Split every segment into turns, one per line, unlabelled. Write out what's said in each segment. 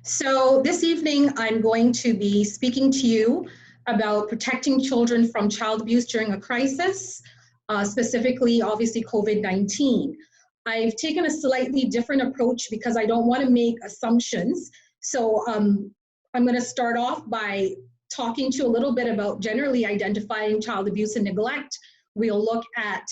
So this evening, I'm going to be speaking to you about protecting children from child abuse during a crisis, specifically, obviously, COVID-19. I've taken a slightly different approach because I don't want to make assumptions. So I'm going to start off by talking to you a little bit about generally identifying child abuse and neglect. We'll look at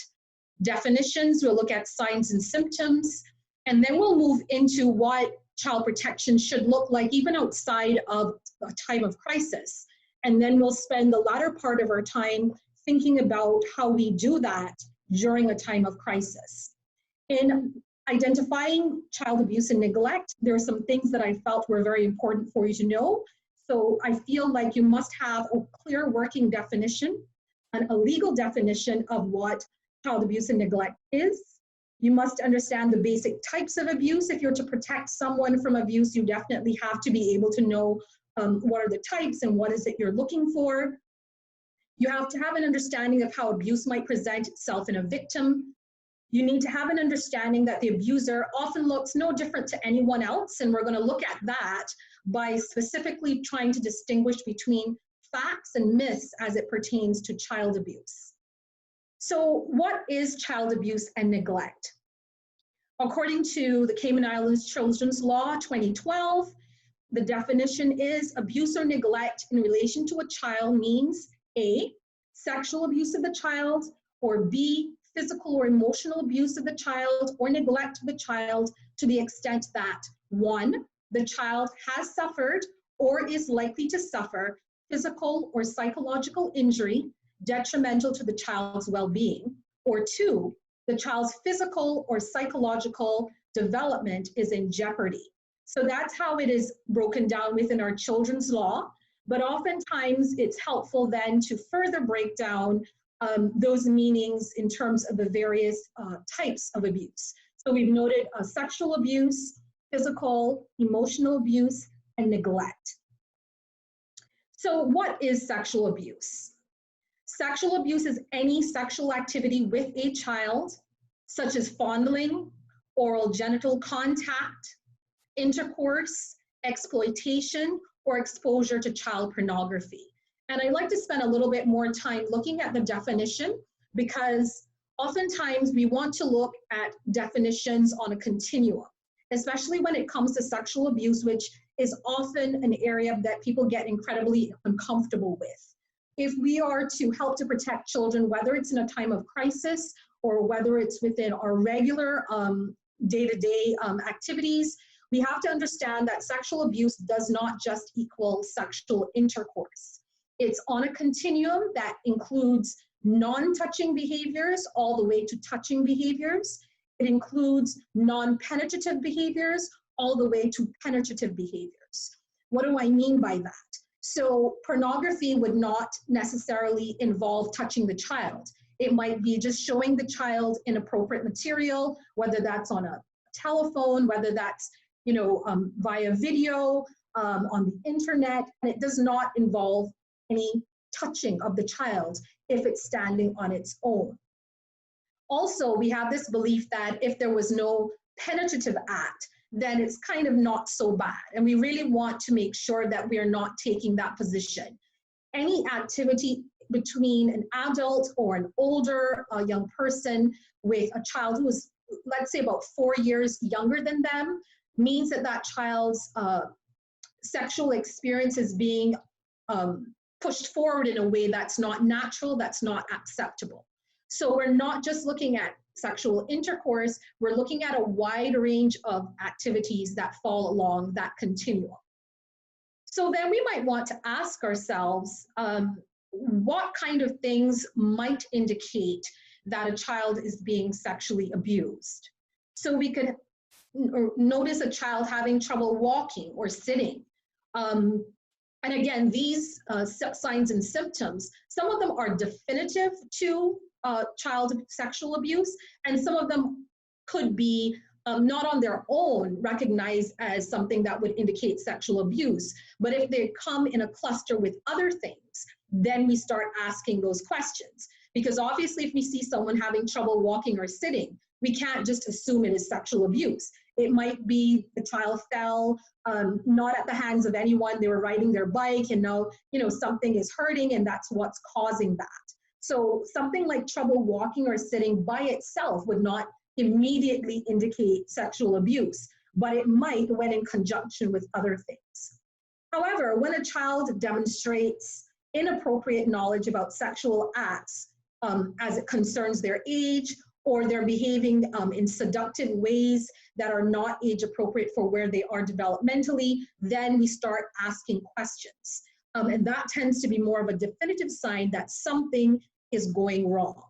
definitions, we'll look at signs and symptoms, and then we'll move into what child protection should look like even outside of a time of crisis. And then we'll spend the latter part of our time thinking about how we do that during a time of crisis. In identifying child abuse and neglect, there are some things that I felt were very important for you to know. So I feel like you must have a clear working definition and a legal definition of what child abuse and neglect is. You must understand the basic types of abuse. If you're to protect someone from abuse, you definitely have to be able to know what are the types and what is it you're looking for. You have to have an understanding of how abuse might present itself in a victim. You need to have an understanding that the abuser often looks no different to anyone else, and we're going to look at that by specifically trying to distinguish between facts and myths as it pertains to child abuse. So what is child abuse and neglect? According to the Cayman Islands Children's Law 2012, the definition is abuse or neglect in relation to a child means A, sexual abuse of the child, or B, physical or emotional abuse of the child or neglect of the child to the extent that 1, the child has suffered or is likely to suffer physical or psychological injury detrimental to the child's well-being, or 2, the child's physical or psychological development is in jeopardy. So that's how it is broken down within our children's law, but oftentimes it's helpful then to further break down those meanings in terms of the various types of abuse. So we've noted sexual abuse, physical, emotional abuse, and neglect. So what is sexual abuse? Sexual abuse is any sexual activity with a child, such as fondling, oral genital contact, intercourse, exploitation, or exposure to child pornography. And I'd like to spend a little bit more time looking at the definition because oftentimes we want to look at definitions on a continuum, especially when it comes to sexual abuse, which is often an area that people get incredibly uncomfortable with. If we are to help to protect children, whether it's in a time of crisis or whether it's within our regular day-to-day activities, we have to understand that sexual abuse does not just equal sexual intercourse. It's on a continuum that includes non-touching behaviors all the way to touching behaviors. It includes non-penetrative behaviors all the way to penetrative behaviors. What do I mean by that? So pornography would not necessarily involve touching the child. It might be just showing the child inappropriate material, whether that's on a telephone, whether that's via video, on the internet, and it does not involve any touching of the child if it's standing on its own. Also, we have this belief that if there was no penetrative act, then it's kind of not so bad. And we really want to make sure that we are not taking that position. Any activity between an adult or an older young person with a child who is, let's say, about 4 years younger than them means that that child's sexual experience is being pushed forward in a way that's not natural, that's not acceptable. So we're not just looking at sexual intercourse, we're looking at a wide range of activities that fall along that continuum. So then we might want to ask ourselves, what kind of things might indicate that a child is being sexually abused? So we could notice a child having trouble walking or sitting. And again, these signs and symptoms, some of them are definitive to child sexual abuse, and some of them could be not on their own recognized as something that would indicate sexual abuse. But if they come in a cluster with other things, then we start asking those questions. Because obviously if we see someone having trouble walking or sitting, we can't just assume it is sexual abuse. It might be the child fell, not at the hands of anyone. They were riding their bike and now, something is hurting and that's what's causing that. So something like trouble walking or sitting by itself would not immediately indicate sexual abuse, but it might when in conjunction with other things. However, when a child demonstrates inappropriate knowledge about sexual acts as it concerns their age, or they're behaving in seductive ways that are not age appropriate for where they are developmentally, then we start asking questions. And that tends to be more of a definitive sign that something is going wrong.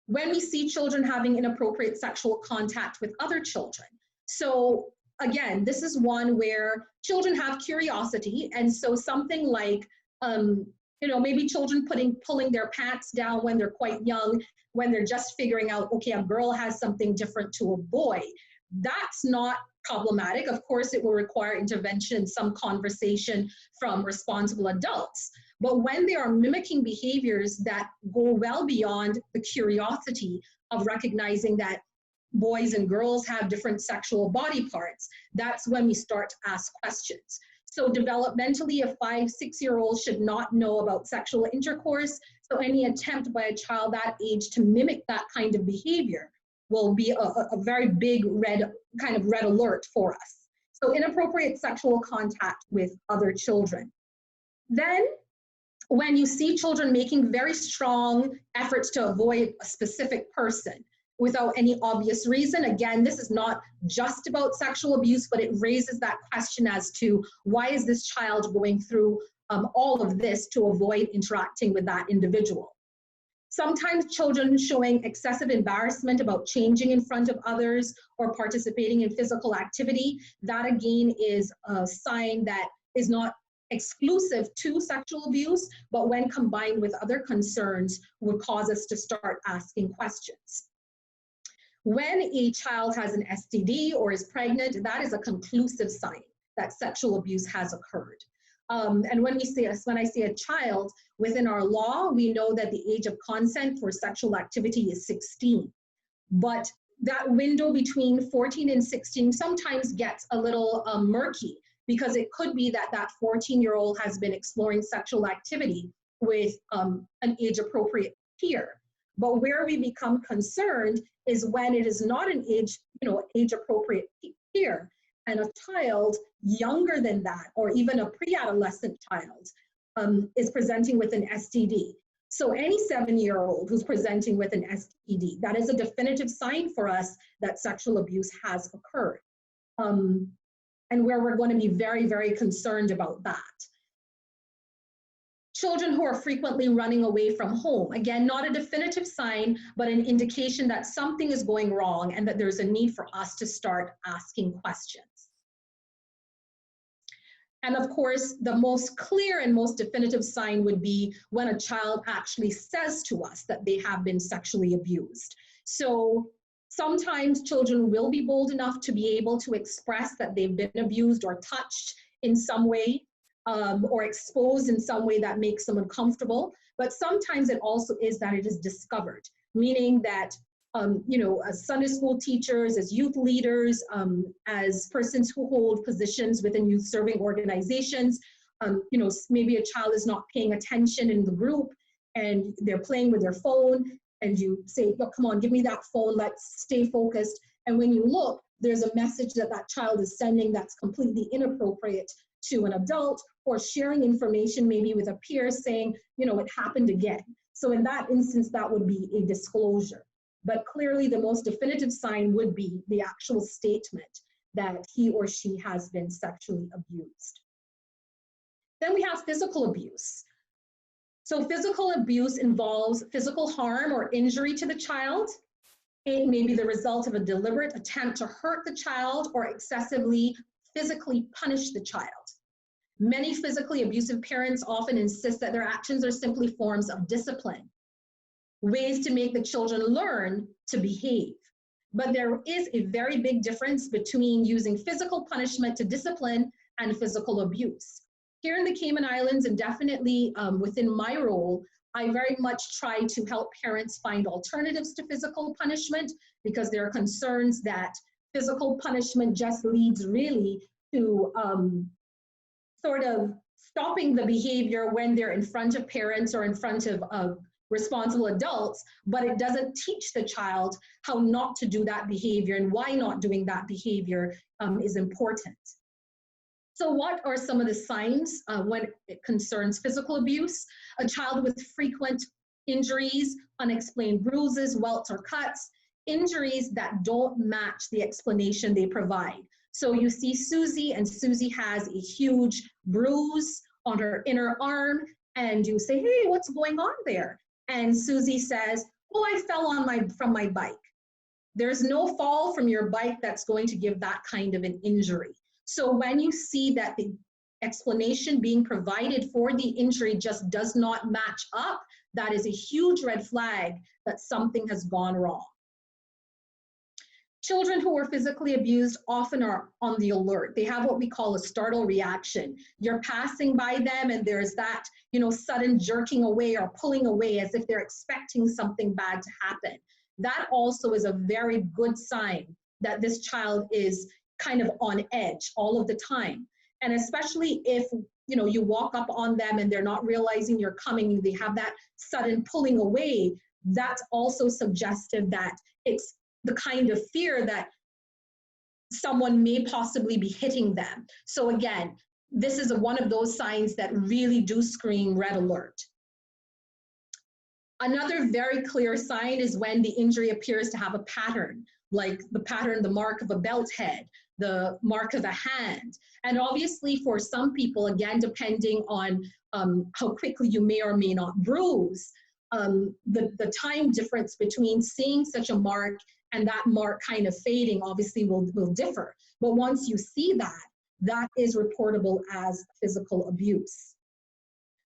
When we see children having inappropriate sexual contact with other children. So again, this is one where children have curiosity. And so something like, maybe children pulling their pants down when they're quite young, when they're just figuring out, okay, a girl has something different to a boy. That's not problematic. Of course, it will require intervention and some conversation from responsible adults. But when they are mimicking behaviors that go well beyond the curiosity of recognizing that boys and girls have different sexual body parts, that's when we start to ask questions. So developmentally, a 5-6-year-old should not know about sexual intercourse. So any attempt by a child that age to mimic that kind of behavior will be a very big red alert for us. So inappropriate sexual contact with other children. Then when you see children making very strong efforts to avoid a specific person without any obvious reason, again, this is not just about sexual abuse, but it raises that question as to why is this child going through all of this to avoid interacting with that individual. Sometimes children showing excessive embarrassment about changing in front of others or participating in physical activity, that again is a sign that is not exclusive to sexual abuse, but when combined with other concerns would cause us to start asking questions. When a child has an STD or is pregnant, that is a conclusive sign that sexual abuse has occurred. And when I say a child, within our law, we know that the age of consent for sexual activity is 16. But that window between 14 and 16 sometimes gets a little murky, because it could be that that 14-year-old has been exploring sexual activity with an age-appropriate peer. But where we become concerned is when it is not an age-appropriate peer, and a child younger than that, or even a pre-adolescent child, is presenting with an STD. So any 7-year-old who's presenting with an STD, that is a definitive sign for us that sexual abuse has occurred, and where we're going to be very, very concerned about that. Children who are frequently running away from home, again, not a definitive sign, but an indication that something is going wrong and that there's a need for us to start asking questions. And of course, the most clear and most definitive sign would be when a child actually says to us that they have been sexually abused. So sometimes children will be bold enough to be able to express that they've been abused or touched in some way, or exposed in some way that makes them uncomfortable. But sometimes it also is that it is discovered, meaning that as Sunday school teachers, as youth leaders, as persons who hold positions within youth serving organizations, maybe a child is not paying attention in the group and they're playing with their phone, and you say, look, come on, give me that phone, let's stay focused. And when you look, there's a message that that child is sending that's completely inappropriate to an adult, or sharing information maybe with a peer saying, it happened again. So in that instance, that would be a disclosure. But clearly the most definitive sign would be the actual statement that he or she has been sexually abused. Then we have physical abuse. So physical abuse involves physical harm or injury to the child. It may be the result of a deliberate attempt to hurt the child or excessively physically punish the child. Many physically abusive parents often insist that their actions are simply forms of discipline, ways to make the children learn to behave. But there is a very big difference between using physical punishment to discipline and physical abuse. Here in the Cayman Islands, and definitely within my role, I very much try to help parents find alternatives to physical punishment because there are concerns that physical punishment just leads really to sort of stopping the behavior when they're in front of parents or in front of responsible adults, but it doesn't teach the child how not to do that behavior and why not doing that behavior is important. So what are some of the signs when it concerns physical abuse? A child with frequent injuries, unexplained bruises, welts, or cuts, injuries that don't match the explanation they provide. So you see Susie, and Susie has a huge bruise on her inner arm, and you say, hey, what's going on there? And Susie says, oh, I fell from my bike. There's no fall from your bike that's going to give that kind of an injury. So when you see that the explanation being provided for the injury just does not match up, that is a huge red flag that something has gone wrong. Children who are physically abused often are on the alert. They have what we call a startle reaction. You're passing by them and there's that, sudden jerking away or pulling away as if they're expecting something bad to happen. That also is a very good sign that this child is kind of on edge all of the time. And especially if, you walk up on them and they're not realizing you're coming, they have that sudden pulling away, that's also suggestive that it's the kind of fear that someone may possibly be hitting them. So again, this is one of those signs that really do scream red alert. Another very clear sign is when the injury appears to have a pattern, like the pattern, the mark of a belt head, the mark of a hand. And obviously for some people, again, depending on how quickly you may or may not bruise, the time difference between seeing such a mark and that mark kind of fading obviously will differ. But once you see that, that is reportable as physical abuse.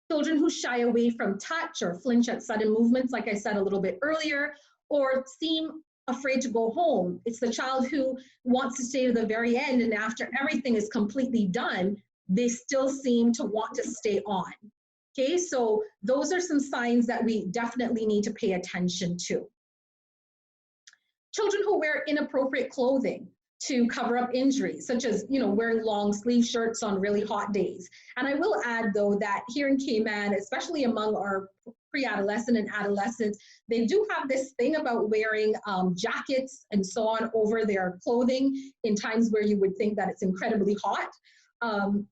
Children who shy away from touch or flinch at sudden movements, like I said a little bit earlier, or seem afraid to go home. It's the child who wants to stay to the very end, and after everything is completely done, they still seem to want to stay on. Okay, so those are some signs that we definitely need to pay attention to. Children who wear inappropriate clothing to cover up injuries, such as wearing long sleeve shirts on really hot days. And I will add though that here in Cayman, especially among our pre-adolescent and adolescents, they do have this thing about wearing jackets and so on over their clothing in times where you would think that it's incredibly hot.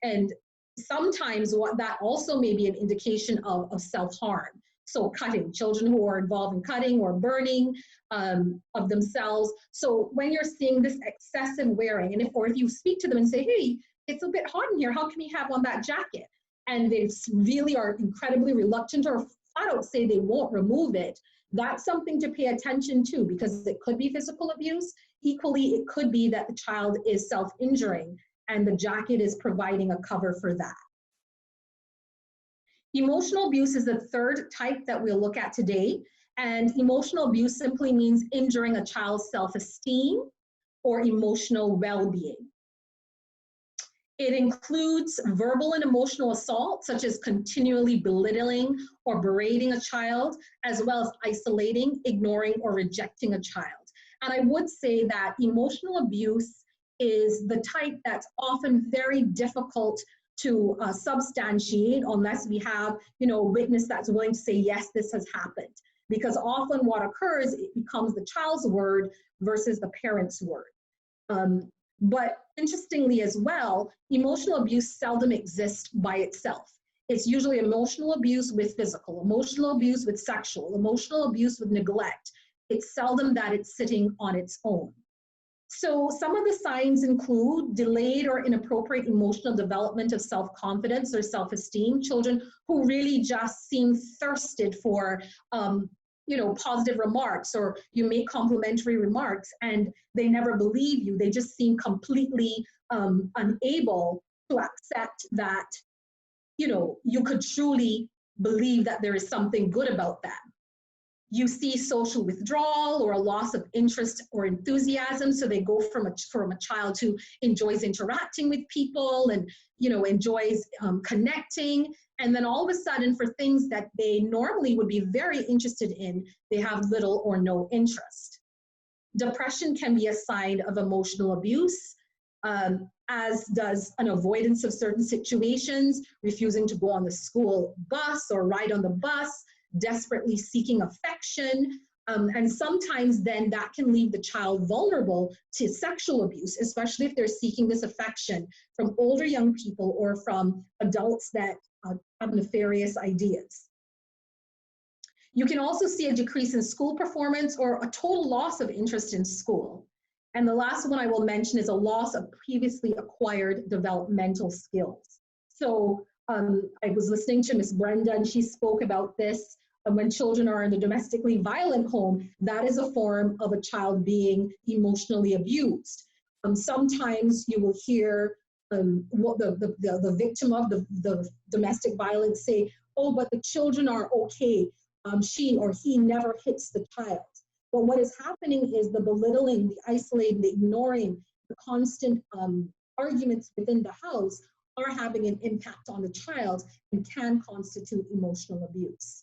And sometimes what that also may be an indication of self-harm. So cutting, children who are involved in cutting or burning of themselves. So when you're seeing this excessive wearing, and if you speak to them and say, hey, it's a bit hot in here, how can we have on that jacket? And they really are incredibly reluctant or flat out say they won't remove it, that's something to pay attention to because it could be physical abuse. Equally, it could be that the child is self-injuring and the jacket is providing a cover for that. Emotional abuse is the third type that we'll look at today. And emotional abuse simply means injuring a child's self-esteem or emotional well-being. It includes verbal and emotional assault, such as continually belittling or berating a child, as well as isolating, ignoring, or rejecting a child. And I would say that emotional abuse is the type that's often very difficult to substantiate unless we have, a witness that's willing to say, yes, this has happened. Because often what occurs, it becomes the child's word versus the parent's word. But interestingly as well, emotional abuse seldom exists by itself. It's usually emotional abuse with physical, emotional abuse with sexual, emotional abuse with neglect. It's seldom that it's sitting on its own. So some of the signs include delayed or inappropriate emotional development of self-confidence or self-esteem, children who really just seem thirsted for positive remarks, or you make complimentary remarks and they never believe you. They just seem completely unable to accept that, you could truly believe that there is something good about them. You see social withdrawal or a loss of interest or enthusiasm. So they go from a child who enjoys interacting with people and, enjoys connecting. And then all of a sudden, for things that they normally would be very interested in, they have little or no interest. Depression can be a sign of emotional abuse, as does an avoidance of certain situations, refusing to go on the school bus or ride on the bus, desperately seeking affection. And sometimes then that can leave the child vulnerable to sexual abuse, especially if they're seeking this affection from older young people or from adults that have nefarious ideas. You can also see a decrease in school performance or a total loss of interest in school. And the last one I will mention is a loss of previously acquired developmental skills. So I was listening to Miss Brenda, and she spoke about this. When children are in a domestically violent home, that is a form of a child being emotionally abused. Sometimes you will hear what the victim of the domestic violence say, oh, but the children are okay. She or he never hits the child. But what is happening is the belittling, the isolating, the ignoring, the constant arguments within the house are having an impact on the child and can constitute emotional abuse.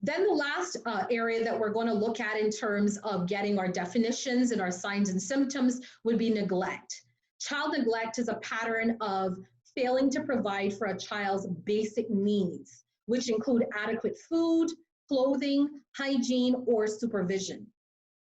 Then the last area that we're going to look at in terms of getting our definitions and our signs and symptoms would be neglect. Child neglect is a pattern of failing to provide for a child's basic needs, which include adequate food, clothing, hygiene, or supervision.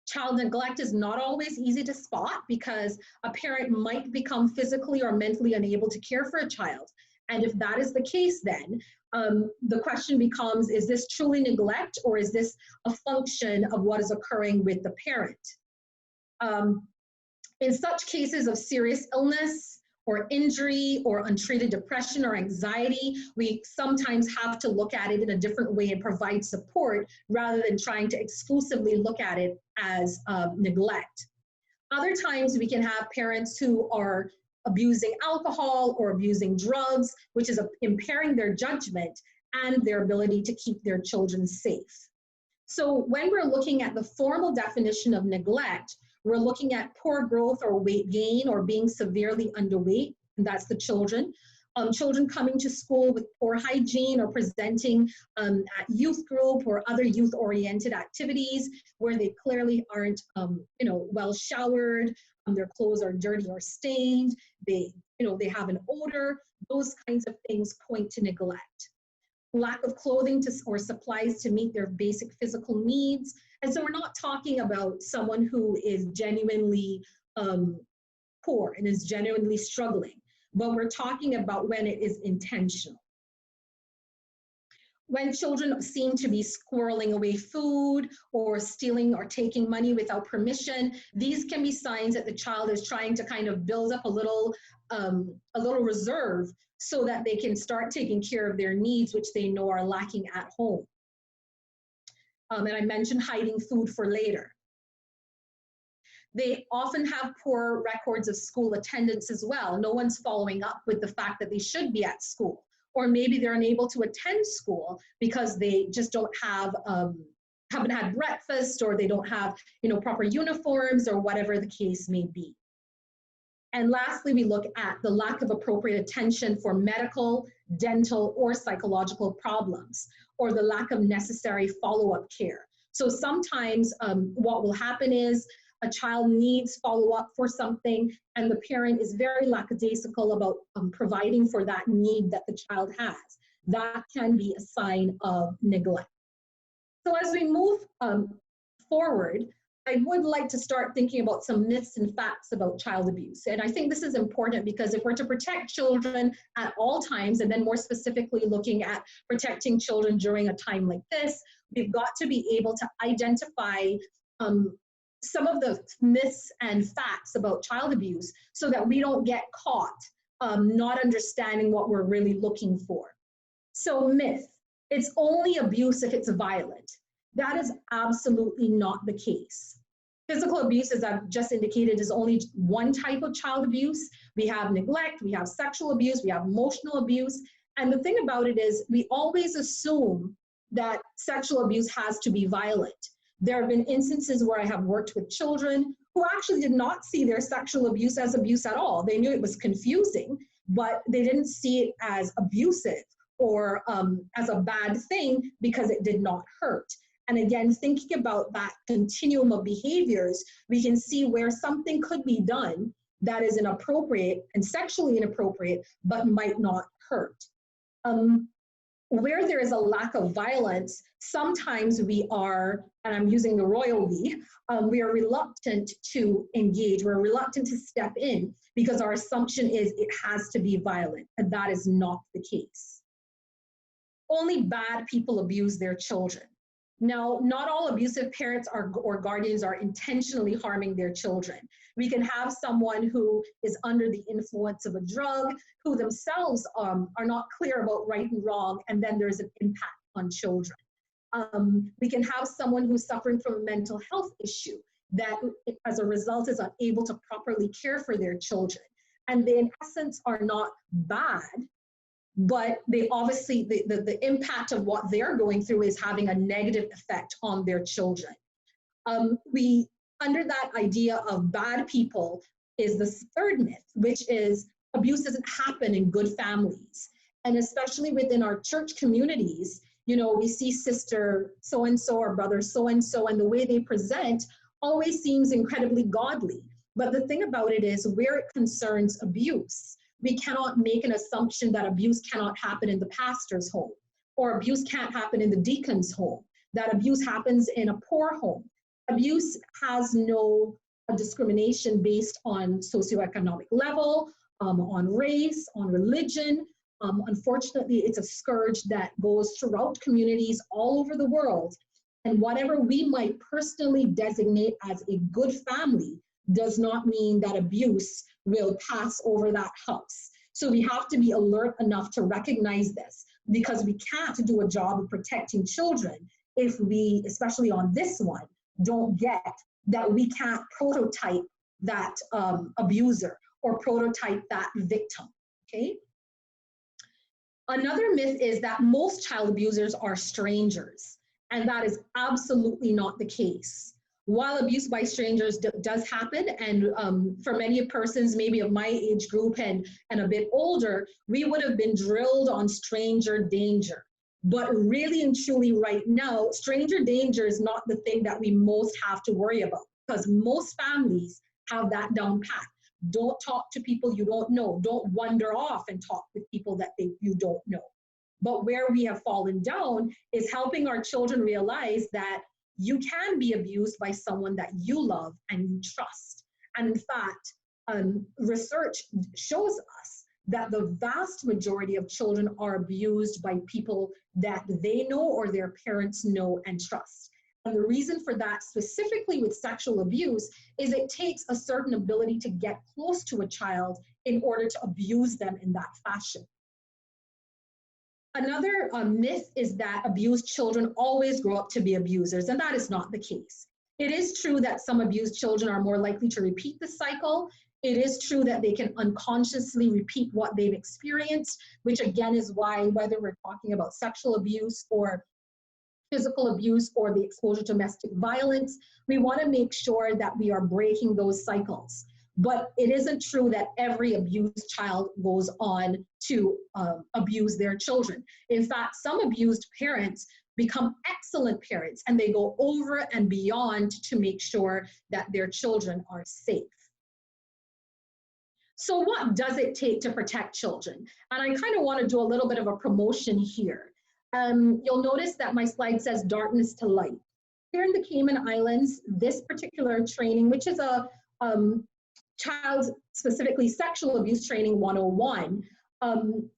Child neglect is not always easy to spot because a parent might become physically or mentally unable to care for a child. And if that is the case, then the question becomes, is this truly neglect, or is this a function of what is occurring with the parent? In such cases of serious illness or injury or untreated depression or anxiety, we sometimes have to look at it in a different way and provide support rather than trying to exclusively look at it as neglect. Other times we can have parents who are abusing alcohol or abusing drugs, which is impairing their judgment and their ability to keep their children safe. So when we're looking at the formal definition of neglect, we're looking at poor growth or weight gain or being severely underweight, and that's the children. Children coming to school with poor hygiene or presenting at youth group or other youth-oriented activities where they clearly aren't, well showered. Their clothes are dirty or stained. They have an odor. Those kinds of things point to neglect. Lack of clothing or supplies to meet their basic physical needs. And so we're not talking about someone who is genuinely poor and is genuinely struggling, but we're talking about when it is intentional. When children seem to be squirreling away food or stealing or taking money without permission, these can be signs that the child is trying to kind of build up a little reserve so that they can start taking care of their needs, which they know are lacking at home. And I mentioned hiding food for later. They often have poor records of school attendance as well. No one's following up with the fact that they should be at school. Or maybe they're unable to attend school because they just don't have, haven't had breakfast, or they don't have, proper uniforms, or whatever the case may be. And lastly, we look at the lack of appropriate attention for medical, dental, or psychological problems, or the lack of necessary follow-up care. So sometimes what will happen is a child needs follow-up for something, and the parent is very lackadaisical about providing for that need that the child has. That can be a sign of neglect. So as we move forward, I would like to start thinking about some myths and facts about child abuse. And I think this is important because if we're to protect children at all times, and then more specifically looking at protecting children during a time like this, we've got to be able to identify some of the myths and facts about child abuse so that we don't get caught not understanding what we're really looking for. So myth, it's only abuse if it's violent. That is absolutely not the case. Physical abuse, as I've just indicated, is only one type of child abuse. We have neglect, we have sexual abuse, we have emotional abuse, And the thing about it is we always assume that sexual abuse has to be violent. There have been instances where I have worked with children who actually did not see their sexual abuse as abuse at all. They knew it was confusing, but they didn't see it as abusive or as a bad thing because it did not hurt. And again, thinking about that continuum of behaviors, we can see where something could be done that is inappropriate and sexually inappropriate, but might not hurt. Where there is a lack of violence, sometimes we are, and I'm using the royal we are reluctant to engage, we're reluctant to step in because our assumption is it has to be violent, and that is not the case. Only bad people abuse their children. Now, not all abusive parents or guardians are intentionally harming their children. We can have someone who is under the influence of a drug, who themselves are not clear about right and wrong, and then there's an impact on children. We can have someone who's suffering from a mental health issue that as a result is unable to properly care for their children. And they in essence are not bad, but they obviously, the impact of what they're going through is having a negative effect on their children. Under that idea of bad people is the third myth, which is abuse doesn't happen in good families. And especially within our church communities, we see sister so-and-so or brother so-and-so, and the way they present always seems incredibly godly. But the thing about it is where it concerns abuse, we cannot make an assumption that abuse cannot happen in the pastor's home, or abuse can't happen in the deacon's home, that abuse happens in a poor home. Abuse has no discrimination based on socioeconomic level, on race, on religion. Unfortunately, it's a scourge that goes throughout communities all over the world. And whatever we might personally designate as a good family does not mean that abuse will pass over that house. So we have to be alert enough to recognize this, because we can't do a job of protecting children if we, especially on this one, don't get that we can't prototype that abuser or prototype that victim, okay? Another myth is that most child abusers are strangers, and that is absolutely not the case. While abuse by strangers does happen, and for many persons maybe of my age group and a bit older, we would have been drilled on stranger danger. But really and truly right now, stranger danger is not the thing that we most have to worry about, because most families have that down pat. Don't talk to people you don't know. Don't wander off and talk with people that you don't know. But where we have fallen down is helping our children realize that you can be abused by someone that you love and you trust. And in fact, research shows us that the vast majority of children are abused by people that they know or their parents know and trust. And the reason for that, specifically with sexual abuse, is it takes a certain ability to get close to a child in order to abuse them in that fashion. Another myth is that abused children always grow up to be abusers, and that is not the case. It is true that some abused children are more likely to repeat the cycle. It is true that they can unconsciously repeat what they've experienced, which again is why, whether we're talking about sexual abuse or physical abuse or the exposure to domestic violence, we want to make sure that we are breaking those cycles. But it isn't true that every abused child goes on to abuse their children. In fact, some abused parents become excellent parents, and they go over and beyond to make sure that their children are safe. So what does it take to protect children? And I kind of want to do a little bit of a promotion here. You'll notice that my slide says darkness to light. Here in the Cayman Islands, this particular training, which is a child specifically sexual abuse training 101,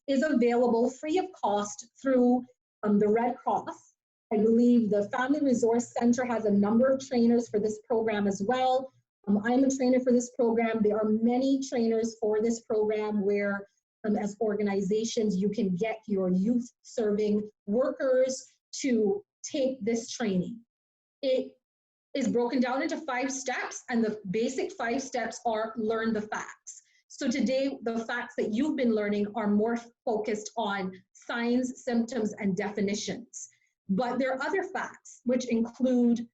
is available free of cost through the Red Cross. I believe the Family Resource Center has a number of trainers for this program as well. I'm a trainer for this program. There are many trainers for this program where as organizations, you can get your youth serving workers to take this training. It is broken down into 5 steps, and the basic 5 steps are: learn the facts. So today, the facts that you've been learning are more focused on signs, symptoms, and definitions. But there are other facts, which include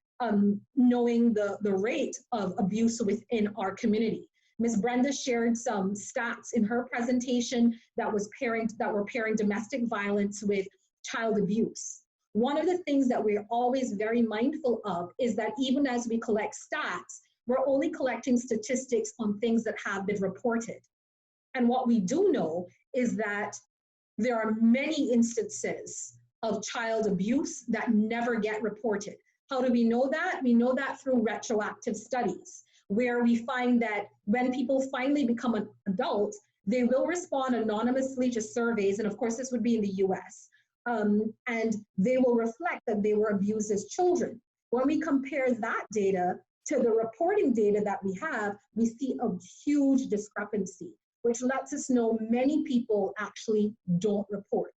knowing the rate of abuse within our community. Ms. Brenda shared some stats in her presentation that were pairing domestic violence with child abuse. One of the things that we're always very mindful of is that even as we collect stats, we're only collecting statistics on things that have been reported. And what we do know is that there are many instances of child abuse that never get reported. How do we know that? We know that through retroactive studies, where we find that when people finally become an adult, they will respond anonymously to surveys, and of course this would be in the US, and they will reflect that they were abused as children. When we compare that data to the reporting data that we have, we see a huge discrepancy, which lets us know many people actually don't report.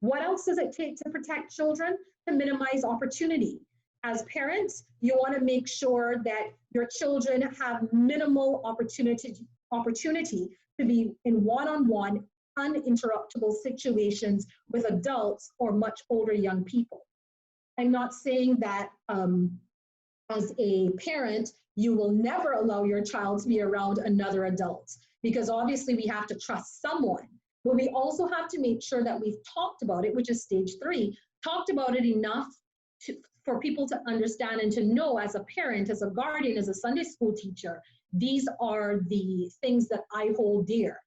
What else does it take to protect children? To minimize opportunity. As parents, you want to make sure that your children have minimal opportunity to be in one-on-one, uninterruptible situations with adults or much older young people. I'm not saying that as a parent, you will never allow your child to be around another adult, because obviously we have to trust someone. But we also have to make sure that we've talked about it, which is stage 3, talked about it enough for people to understand and to know, as a parent, as a guardian, as a Sunday school teacher, these are the things that I hold dear.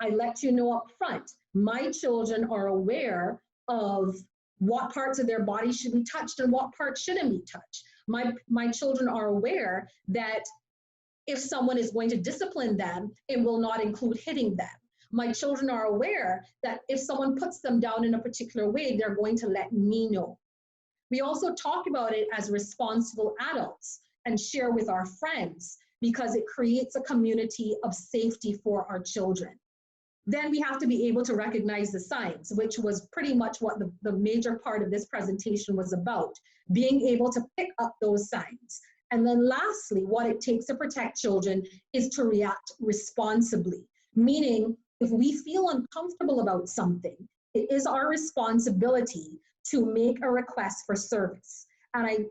I let you know up front, my children are aware of what parts of their body should be touched and what parts shouldn't be touched. My children are aware that if someone is going to discipline them, it will not include hitting them. My children are aware that if someone puts them down in a particular way, they're going to let me know. We also talk about it as responsible adults and share with our friends, because it creates a community of safety for our children. Then we have to be able to recognize the signs, which was pretty much what the major part of this presentation was about, being able to pick up those signs. And then lastly, what it takes to protect children is to react responsibly, meaning if we feel uncomfortable about something, it is our responsibility to make a request for service. And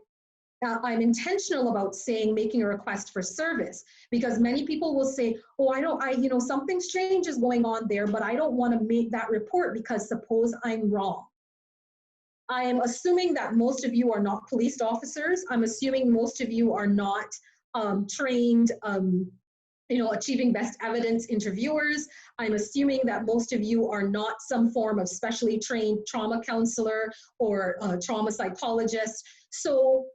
I'm intentional about saying making a request for service, because many people will say, oh, something strange is going on there, but I don't want to make that report because suppose I'm wrong. I am assuming that most of you are not police officers. I'm assuming most of you are not trained, achieving best evidence interviewers. I'm assuming that most of you are not some form of specially trained trauma counselor or trauma psychologist. So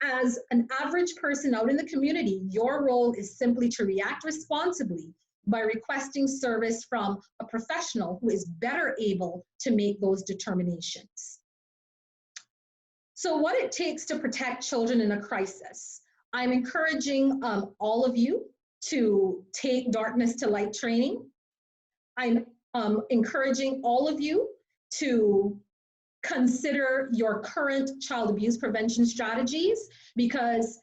as an average person out in the community, your role is simply to react responsibly by requesting service from a professional who is better able to make those determinations. So what it takes to protect children in a crisis. I'm encouraging all of you to take darkness to light training. I'm encouraging all of you to consider your current child abuse prevention strategies, because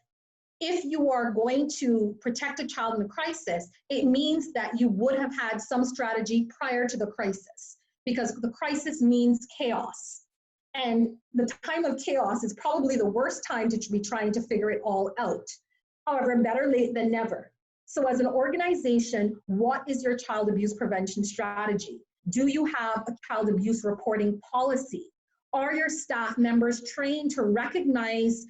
if you are going to protect a child in a crisis, it means that you would have had some strategy prior to the crisis, because the crisis means chaos. And the time of chaos is probably the worst time to be trying to figure it all out. However, better late than never. So as an organization, what is your child abuse prevention strategy? Do you have a child abuse reporting policy? Are your staff members trained to recognize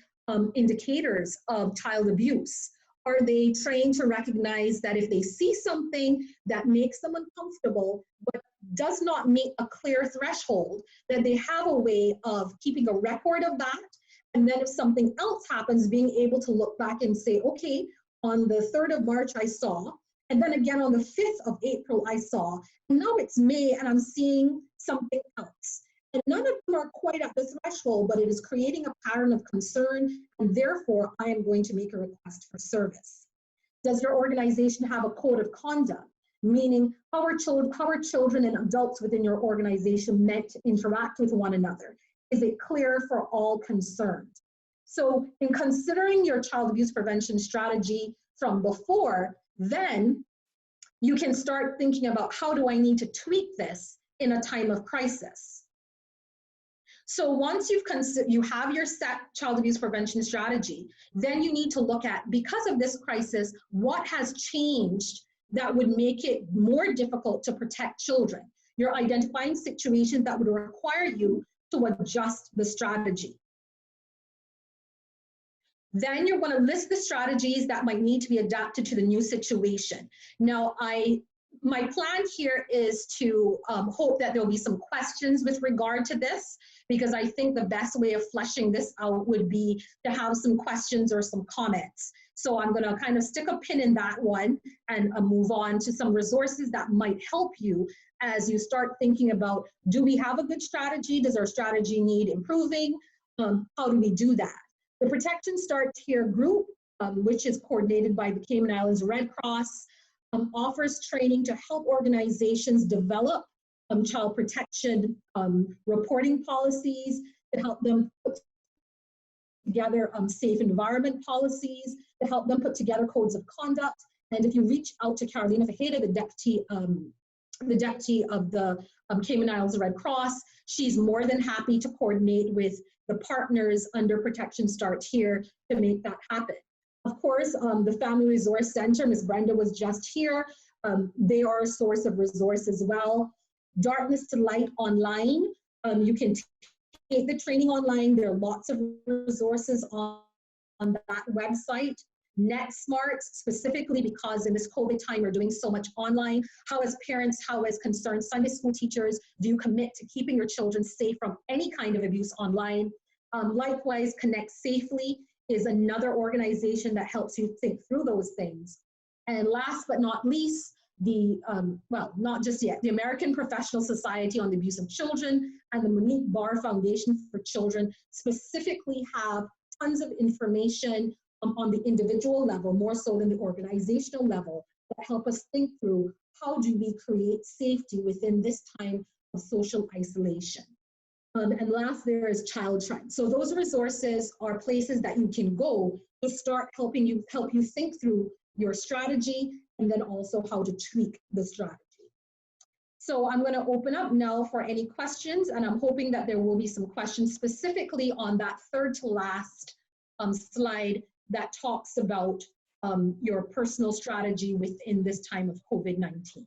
indicators of child abuse? Are they trained to recognize that if they see something that makes them uncomfortable, but does not meet a clear threshold, that they have a way of keeping a record of that? And then if something else happens, being able to look back and say, okay, on the 3rd of March I saw, and then again on the 5th of April I saw, and now it's May and I'm seeing something else. And none of them are quite at the threshold, but it is creating a pattern of concern, and therefore I am going to make a request for service. Does your organization have a code of conduct? Meaning, how are children and adults within your organization meant to interact with one another? Is it clear for all concerned? So in considering your child abuse prevention strategy from before, then you can start thinking about, how do I need to tweak this in a time of crisis? So once you have your set child abuse prevention strategy, then you need to look at, because of this crisis, what has changed that would make it more difficult to protect children. You're identifying situations that would require you to adjust the strategy. Then you're going to list the strategies that might need to be adapted to the new situation. Now, my plan here is to hope that there'll be some questions with regard to this, because I think the best way of fleshing this out would be to have some questions or some comments. So I'm going to kind of stick a pin in that one and move on to some resources that might help you as you start thinking about, do we have a good strategy? Does our strategy need improving? How do we do that? The Protection Starts Here group, which is coordinated by the Cayman Islands Red Cross, offers training to help organizations develop child protection reporting policies, to help them put together safe environment policies, to help them put together codes of conduct. And if you reach out to Carolina Fajeda, the deputy of the Cayman Islands Red Cross, she's more than happy to coordinate with the partners under Protection Starts Here to make that happen. Of course, the Family Resource Center, Ms. Brenda was just here. They are a source of resource as well. Darkness to Light Online, you can take the training online. There are lots of resources on that website. NetSmart, specifically because in this COVID time, we're doing so much online. How as parents, how as concerned Sunday school teachers do you commit to keeping your children safe from any kind of abuse online? Likewise, Connect Safely is another organization that helps you think through those things. And last but not least, well, not just yet, the American Professional Society on the Abuse of Children and the Monique Barr Foundation for Children specifically have tons of information on the individual level, more so than the organizational level, that help us think through, how do we create safety within this time of social isolation? And last, there is Child Trend. So those resources are places that you can go to start help you think through your strategy, and then also how to tweak the strategy. So I'm going to open up now for any questions, and I'm hoping that there will be some questions specifically on that third to last slide that talks about your personal strategy within this time of COVID-19.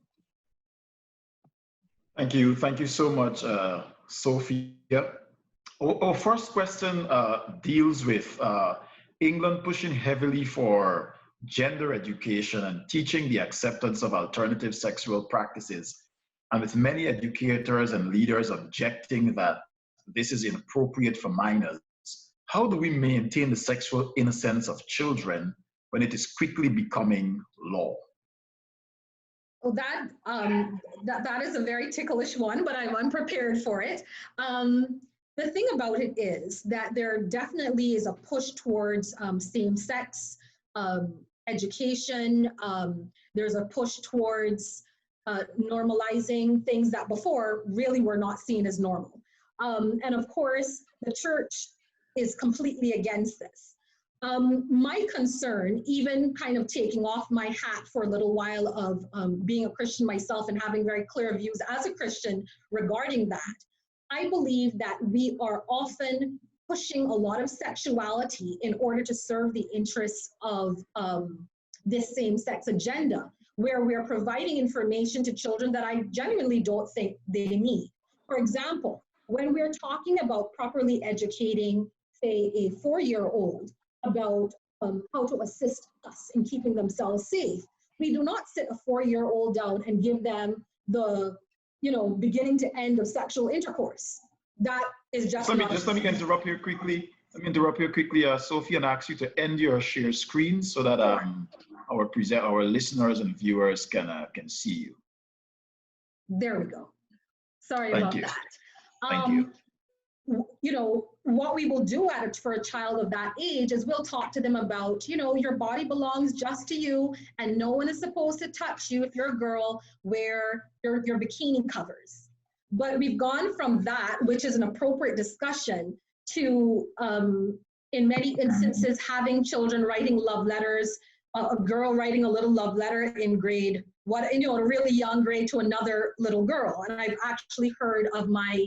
Thank you so much, Sophia. Our first question deals with England pushing heavily for gender education and teaching the acceptance of alternative sexual practices, and with many educators and leaders objecting that this is inappropriate for minors. How do we maintain the sexual innocence of children when it is quickly becoming law?
Well, that is a very ticklish one, but I'm unprepared for it. The thing about it is that there definitely is a push towards same-sex education. There's a push towards normalizing things that before really were not seen as normal. And of course, the church is completely against this. My concern, even kind of taking off my hat for a little while of being a Christian myself and having very clear views as a Christian regarding that, I believe that we are often pushing a lot of sexuality in order to serve the interests of this same-sex agenda, where we're providing information to children that I genuinely don't think they need. For example, when we're talking about properly educating, say, a 4-year-old about how to assist us in keeping themselves safe, we do not sit a 4-year-old down and give them the, beginning to end of sexual intercourse. That is just
let me interrupt here quickly. Sophia, and ask you to end your share screen so that our listeners and viewers can see you.
There we go. Sorry about that.
Thank you.
What we will do for a child of that age is we'll talk to them about, your body belongs just to you and no one is supposed to touch you. If you're a girl, wear your bikini covers. But we've gone from that, which is an appropriate discussion, to, in many instances, having children writing love letters a girl writing a little love letter in grade, a really young grade to another little girl. And I've actually heard of my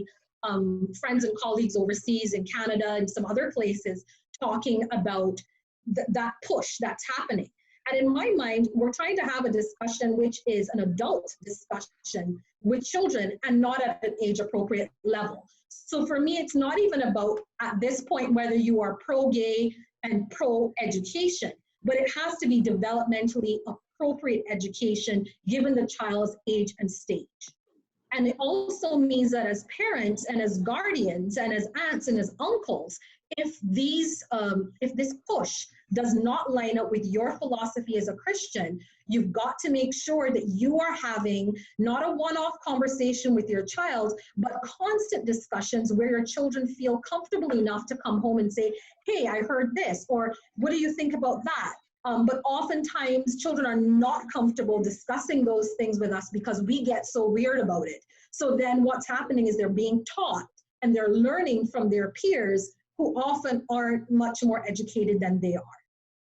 friends and colleagues overseas in Canada and some other places talking about that push that's happening. And in my mind, we're trying to have a discussion which is an adult discussion with children and not at an age-appropriate level. So for me, it's not even about, at this point, whether you are pro-gay and pro-education, but it has to be developmentally appropriate education given the child's age and stage. And it also means that as parents and as guardians and as aunts and as uncles, if this push does not line up with your philosophy as a Christian, you've got to make sure that you are having not a one-off conversation with your child, but constant discussions where your children feel comfortable enough to come home and say, hey, I heard this, or what do you think about that? But oftentimes children are not comfortable discussing those things with us because we get so weird about it. So then what's happening is they're being taught and they're learning from their peers who often aren't much more educated than they are.